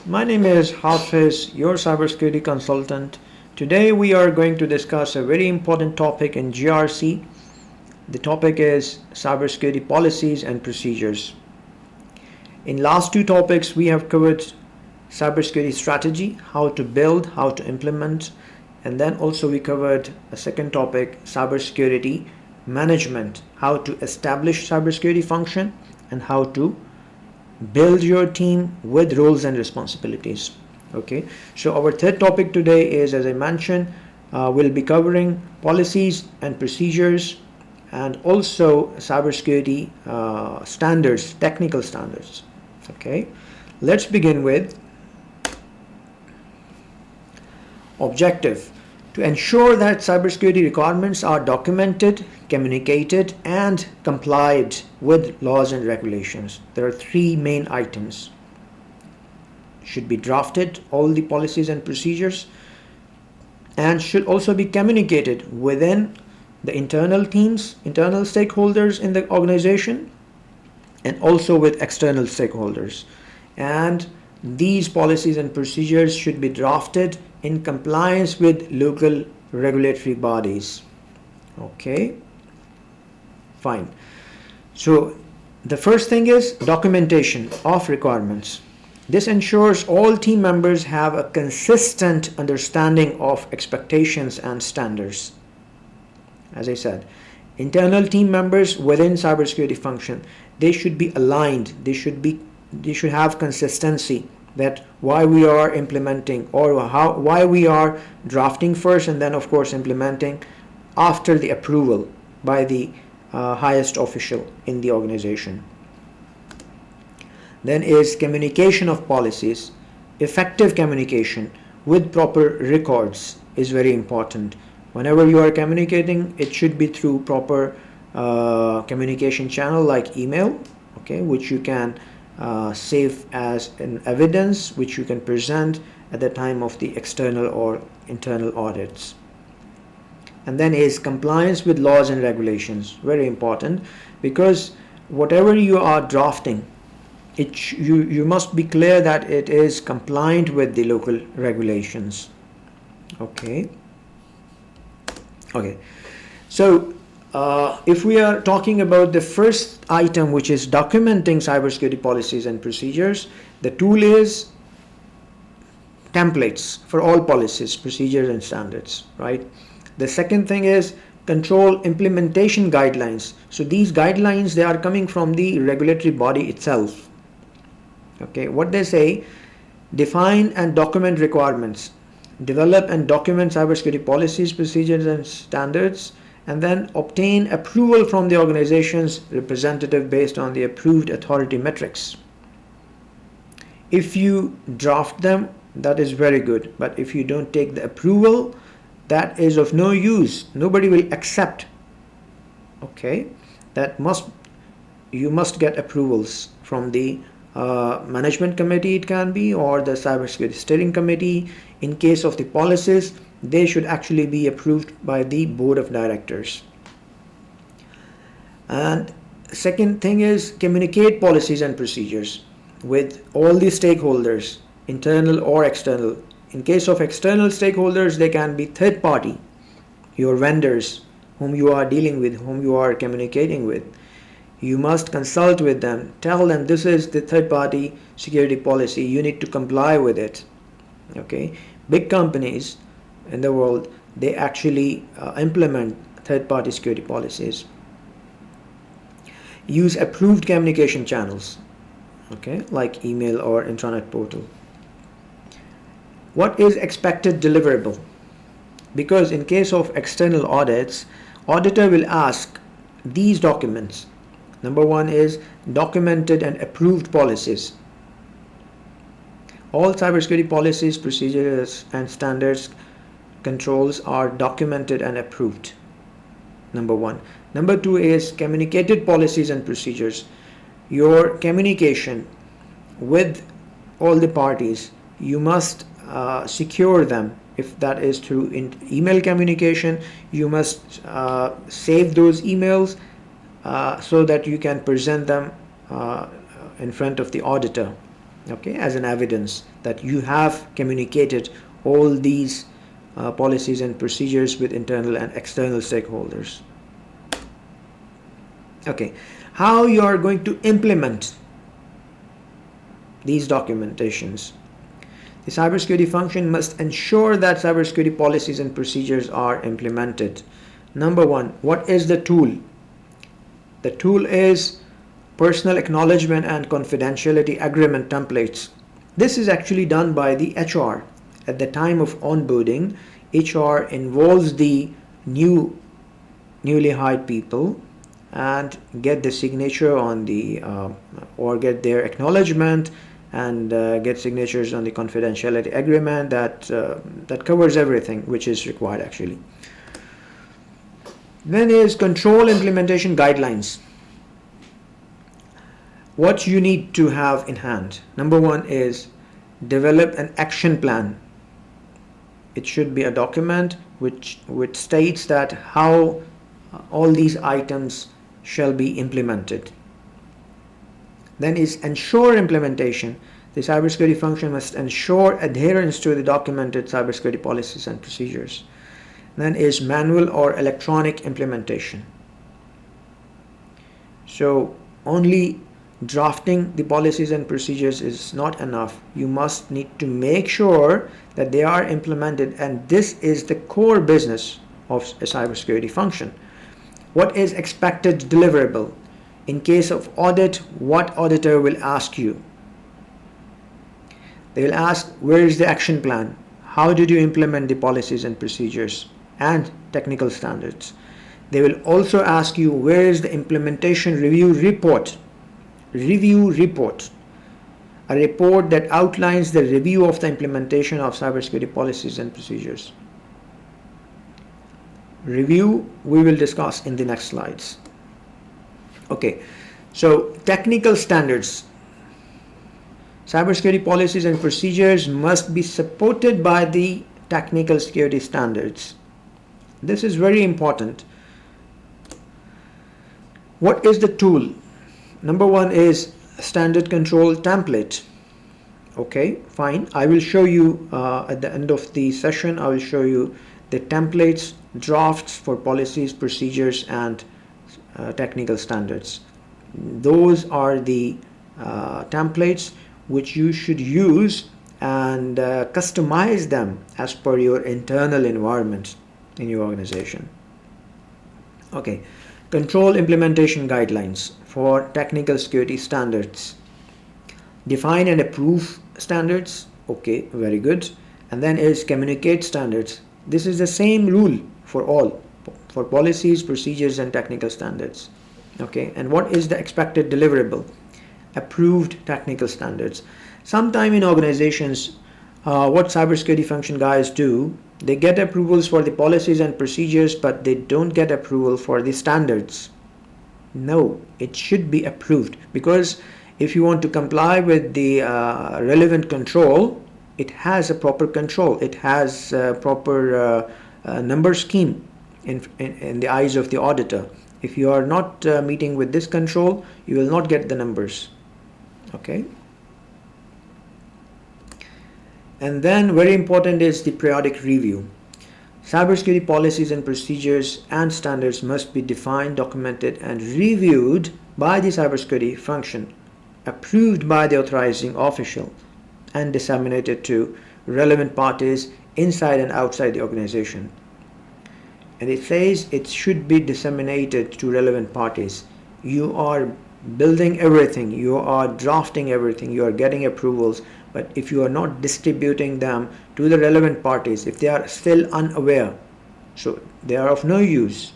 My name is Hafiz, your cybersecurity consultant. Today we are going to discuss a very important topic in GRC. The topic is cybersecurity policies and procedures. In last two topics we have covered cybersecurity strategy, how to build, how to implement, and then also we covered a second topic, cybersecurity management, how to establish cybersecurity function and how to build your team with roles and responsibilities. Okay, so our third topic today is, as I mentioned, we'll be covering policies and procedures and also cybersecurity standards, technical standards. Okay, let's begin with objective. To ensure that cybersecurity requirements are documented, communicated, and complied with laws and regulations, there are three main items. Should be drafted, all the policies and procedures, and should also be communicated within the internal teams, internal stakeholders in the organization, and also with external stakeholders. And these policies and procedures should be drafted in compliance with local regulatory bodies. Okay, fine. So the first thing is documentation of requirements. This ensures all team members have a consistent understanding of expectations and standards. As I said, internal team members within cybersecurity function, they should be aligned, they should have consistency, that why we are implementing or why we are drafting first and then of course implementing after the approval by the highest official in the organization. Then is communication of policies. Effective communication with proper records is very important. Whenever you are communicating, it should be through proper communication channel like email, okay, which you can save as an evidence, which you can present at the time of the external or internal audits. And then is compliance with laws and regulations, very important, because whatever you are drafting, you must be clear that it is compliant with the local regulations. Okay, so if we are talking about the first item, which is documenting cybersecurity policies and procedures, the tool is templates for all policies, procedures, and standards, right? The second thing is control implementation guidelines. So these guidelines, they are coming from the regulatory body itself. Okay, what they say: define and document requirements, develop and document cybersecurity policies, procedures, and standards, and then obtain approval from the organization's representative based on the approved authority metrics. If you draft them, that is very good, but if you don't take the approval, that is of no use. Nobody will accept. Okay, you must get approvals from the management committee, it can be, or the cybersecurity steering committee. In case of the policies, they should actually be approved by the board of directors. And second thing is communicate policies and procedures with all the stakeholders, internal or external. In case of external stakeholders, they can be third party, your vendors whom you are dealing with, whom you are communicating with. You must consult with them, tell them this is the third party security policy, you need to comply with it. Okay, big companies in the world, they actually implement third party security policies. Use approved communication channels, okay, like email or intranet portal. What is expected deliverable? Because in case of external audits, auditor will ask these documents. Number one is documented and approved policies. All cybersecurity policies, procedures, and standards controls are documented and approved. Number one. Number two is communicated policies and procedures. Your communication with all the parties, you must secure them. If that is through email communication, you must save those emails so that you can present them in front of the auditor. okay, as an evidence that you have communicated all these policies and procedures with internal and external stakeholders. Okay, how you are going to implement these documentations. The cybersecurity function must ensure that cybersecurity policies and procedures are implemented. Number one, what is the tool? The tool is personal acknowledgement and confidentiality agreement templates. This is actually done by the HR. At the time of onboarding, HR involves the newly hired people and get the signature on the or get their acknowledgement and get signatures on the confidentiality agreement that covers everything which is required actually. Then is control implementation guidelines. What you need to have in hand. Number one is develop an action plan. It should be a document which states that how all these items shall be implemented. Then is ensure implementation. The cybersecurity function must ensure adherence to the documented cybersecurity policies and procedures. Then is manual or electronic implementation. So only drafting the policies and procedures is not enough. You must need to make sure that they are implemented, and this is the core business of a cybersecurity function. What is expected deliverable? In case of audit, what auditor will ask you? They will ask, where is the action plan? How did you implement the policies and procedures and technical standards? They will also ask you, where is the implementation review report? Review report. A report that outlines the review of the implementation of cybersecurity policies and procedures. Review we will discuss in the next slides. Okay, so technical standards. Cybersecurity policies and procedures must be supported by the technical security standards. This is very important. What is the tool? Number one is standard control template. Okay, fine. I will show you at the end of the session, I will show you the templates, drafts for policies, procedures, and technical standards. Those are the templates which you should use and customize them as per your internal environment in your organization. Okay, control implementation guidelines for technical security standards. Define and approve standards. Okay, very good. And then is communicate standards. This is the same rule for all, for policies, procedures, and technical standards. Okay, and what is the expected deliverable? Approved technical standards. Sometime in organizations, what cybersecurity function guys do, they get approvals for the policies and procedures, but they don't get approval for the standards. No, it should be approved, because if you want to comply with the relevant control, it has a proper control. It has a proper number scheme in the eyes of the auditor. If you are not meeting with this control, you will not get the numbers. Okay. And then very important is the periodic review. Cybersecurity policies and procedures and standards must be defined, documented, and reviewed by the cybersecurity function, approved by the authorizing official, and disseminated to relevant parties inside and outside the organization. And it says it should be disseminated to relevant parties. You are building everything, you are drafting everything, you are getting approvals, but if you are not distributing them to the relevant parties, if they are still unaware, so they are of no use.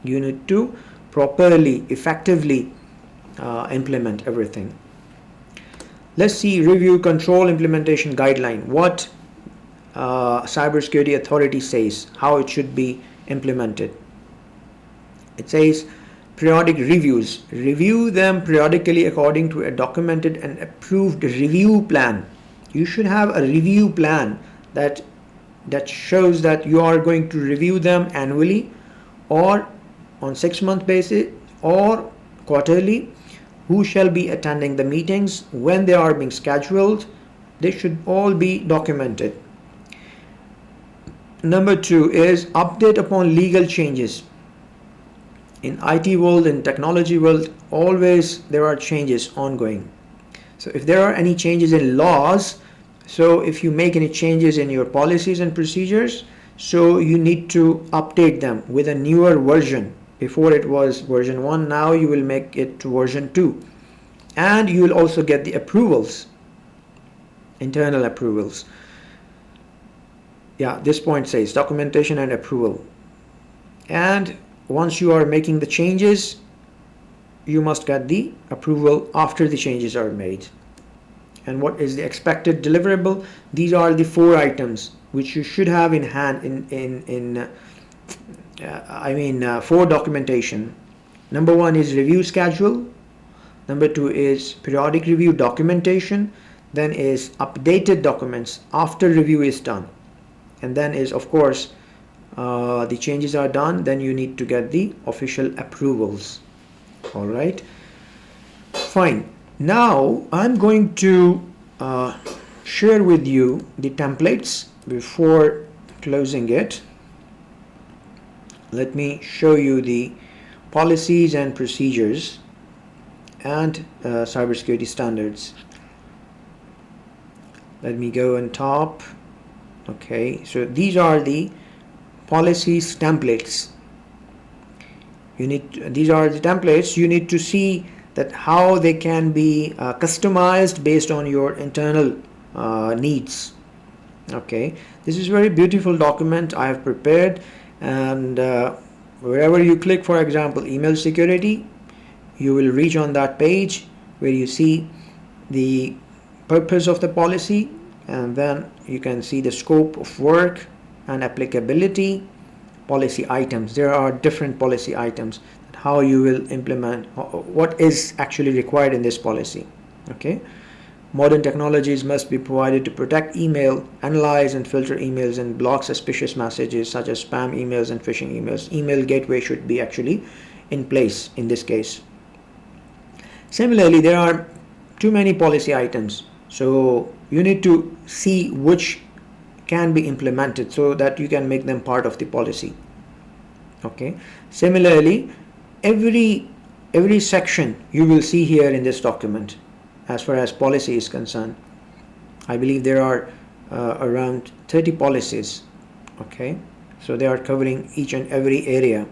You need to properly, effectively implement everything. Let's see review control implementation guideline. What cybersecurity authority says, how it should be implemented. It says periodic reviews. Review them periodically according to a documented and approved review plan. You should have a review plan that shows that you are going to review them annually or on 6-month basis or quarterly who shall be attending the meetings, when they are being scheduled. They should all be documented. Number 2 is update upon legal changes. In IT world, in technology world, always there are changes ongoing. So if there are any changes in laws, so if you make any changes in your policies and procedures, so you need to update them with a newer version. Before it was version 1, now you will make it to version 2. And you will also get the approvals, internal approvals. Yeah, this point says documentation and approval. And once you are making the changes, you must get the approval after the changes are made. And what is the expected deliverable? These are the 4 items which you should have in hand for documentation. Number 1 is review schedule. Number 2 is periodic review documentation. Then is updated documents after review is done. And then is, of course, the changes are done, then you need to get the official approvals. All right, fine. Now I'm going to share with you the templates before closing it. Let me show you the policies and procedures and cybersecurity standards. Let me go on top. Okay, so these are the policies templates. These are the templates. You need to see that how they can be customized based on your internal needs. Okay, this is a very beautiful document I have prepared, and wherever you click, for example, email security, you will reach on that page where you see the purpose of the policy, and then you can see the scope of work and applicability, policy items. There are different policy items, how you will implement, what is actually required in this policy. Okay, modern technologies must be provided to protect email, analyze and filter emails, and block suspicious messages such as spam emails and phishing emails. Email gateway should be actually in place in this case. Similarly, there are too many policy items, so you need to see which can be implemented so that you can make them part of the policy. Okay, similarly, every section you will see here in this document as far as policy is concerned. I believe there are around 30 policies. Okay, so they are covering each and every area.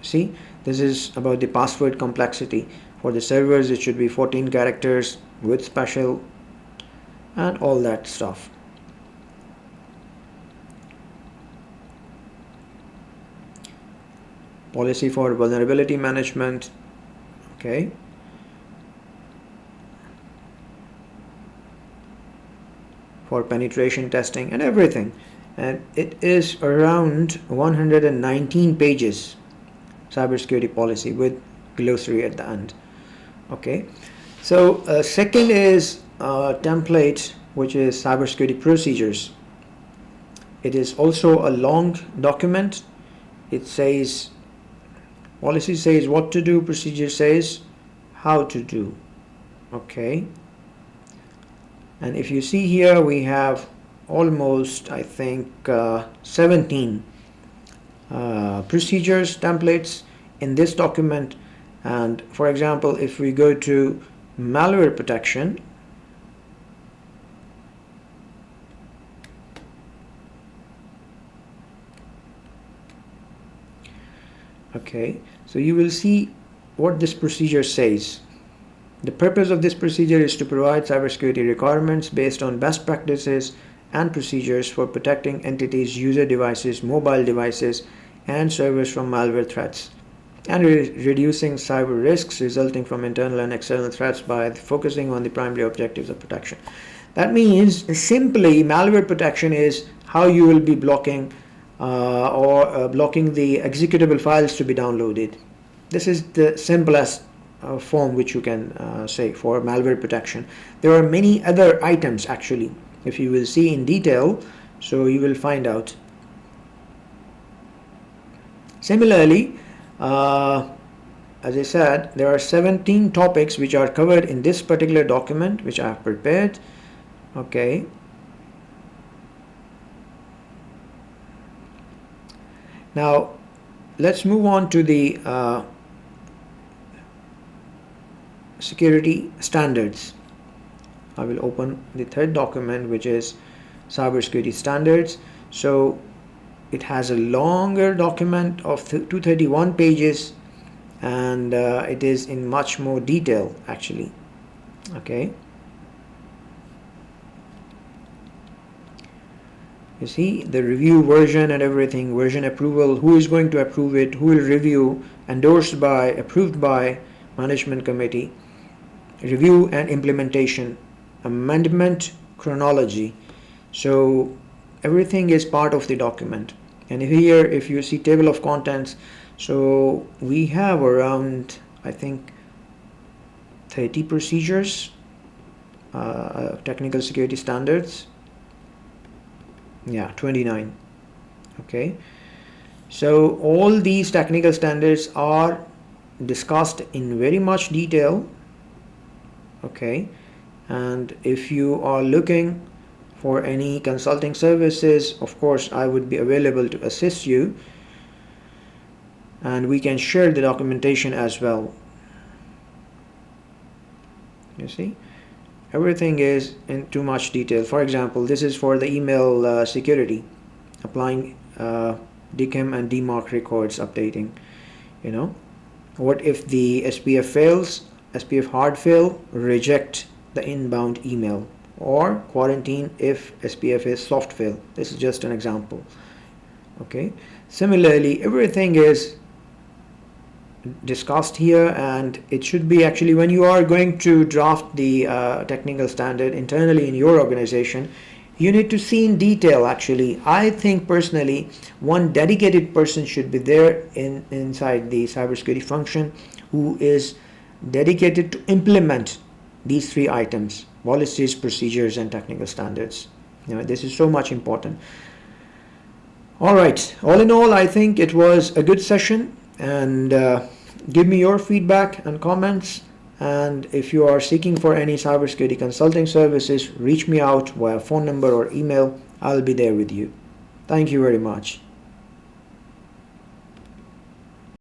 See, this is about the password complexity. For the servers, it should be 14 characters with special and all that stuff. Policy for vulnerability management. Okay, for penetration testing and everything, and it is around 119 pages cybersecurity policy with glossary at the end. Okay, so second is template, which is cybersecurity procedures. It is also a long document. It says, policy says what to do, procedure says how to do. Okay, and if you see here, we have almost, I think, 17 procedures, templates in this document. And for example, if we go to malware protection, okay, so you will see what this procedure says. The purpose of this procedure is to provide cybersecurity requirements based on best practices and procedures for protecting entities, user devices, mobile devices, and servers from malware threats, and reducing cyber risks resulting from internal and external threats by focusing on the primary objectives of protection. That means simply malware protection is how you will be blocking blocking the executable files to be downloaded. This is the simplest form which you can say for malware protection. There are many other items actually, if you will see in detail, so you will find out. Similarly, as I said, there are 17 topics which are covered in this particular document which I have prepared. Okay. Now let's move on to the security standards. I will open the third document, which is cybersecurity standards. So it has a longer document of 231 pages, and it is in much more detail actually. Okay, you see the review, version and everything, version approval, who is going to approve it, who will review, endorsed by, approved by management committee, review and implementation, amendment, chronology. So everything is part of the document. And here if you see table of contents, so we have around, I think, 30 procedures, technical security standards. Yeah, 29. Okay, so all these technical standards are discussed in very much detail. Okay, and if you are looking for any consulting services, of course I would be available to assist you, and we can share the documentation as well. You see, everything is in too much detail. For example, this is for the email security, applying DKIM and DMARC records, updating. You know, what if the SPF fails, SPF hard fail, reject the inbound email, or quarantine if SPF is soft fail. This is just an example. Okay, similarly everything is discussed here, and it should be actually, when you are going to draft the technical standard internally in your organization, you need to see in detail. Actually, I think personally one dedicated person should be there inside the cybersecurity function who is dedicated to implement these three items: policies, procedures and technical standards. You know, this is so much important. All right, all in all, I think it was a good session, and give me your feedback and comments. And if you are seeking for any cybersecurity consulting services, reach me out via phone number or email. I'll be there with you. Thank you very much.